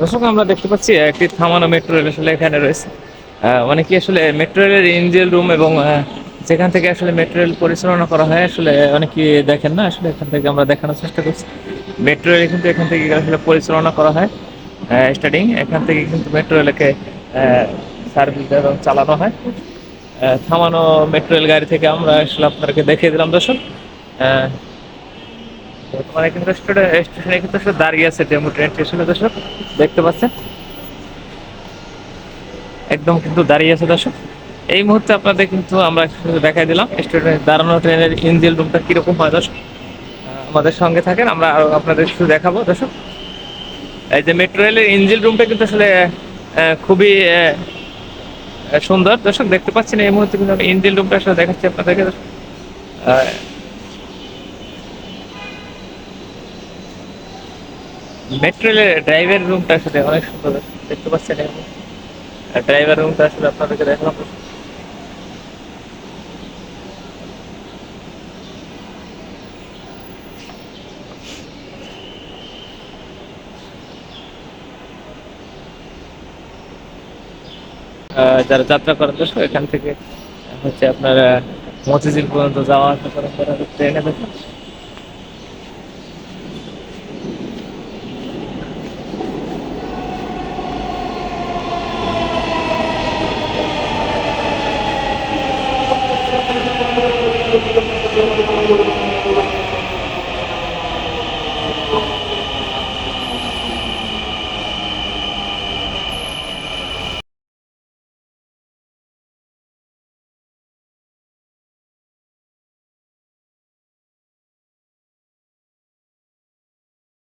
দর্শক আমরা দেখতে পাচ্ছি একটি থামানো মেট্রো রেল আসলে এখানে রয়েছে। মানে কি আসলে মেট্রো রেলের ইঞ্জিন রুম এবং যেখান থেকে আসলে মেট্রো রেল পরিচালনা করা হয় আসলে অনেকে দেখেন না, আসলে এখান থেকে আমরা দেখানোর চেষ্টা করছি। মেট্রো রেল কিন্তু এখান থেকে আসলে পরিচালনা করা হয়। স্টার্টিং এখান থেকে কিন্তু মেট্রো রেলকে সার্ভিস এবং চালানো হয়। থামানো মেট্রো রেল গাড়ি থেকে আমরা আসলে আপনাদেরকে দেখিয়ে দিলাম দর্শক। আহ, বর্তমানে কিন্তু স্টেশনে কিন্তু আসলে দাঁড়িয়ে আছে ডেমো ট্রেন স্টেশনে দর্শক, দেখতে পাচ্ছেন একদম কিন্তু দাঁড়িয়ে আছে দর্শক। এই মুহূর্তে আপনাদের কিন্তু আমরা দেখাই দিলাম স্টেশনে দাঁড়ানো ট্রেনের ইঞ্জিন রুমটা কিরকম হয় দর্শক। আমাদের সঙ্গে থাকেন, আমরা আরো আপনাদের একটু দেখাবো দর্শক। এই যে মেট্রো রেলের ইঞ্জিন রুমটা কিন্তু আসলে খুবই সুন্দর দর্শক, দেখতে পাচ্ছেন এই মুহূর্তে কিন্তু আমি ইঞ্জিন রুমটা আসলে দেখাচ্ছি আপনাদেরকে দর্শক। মেট্রো রেলের ড্রাইভার রুমটা আসলে অনেক সুন্দর দর্শক, দেখতে পাচ্ছেন ড্রাইভার রুমটা আসলে আপনাদেরকে দেখালাম। যারা যাত্রা করেন দর্শক এখান থেকে হচ্ছে আপনার মতিঝিল পর্যন্ত যাওয়া আসা করেন ট্রেনে।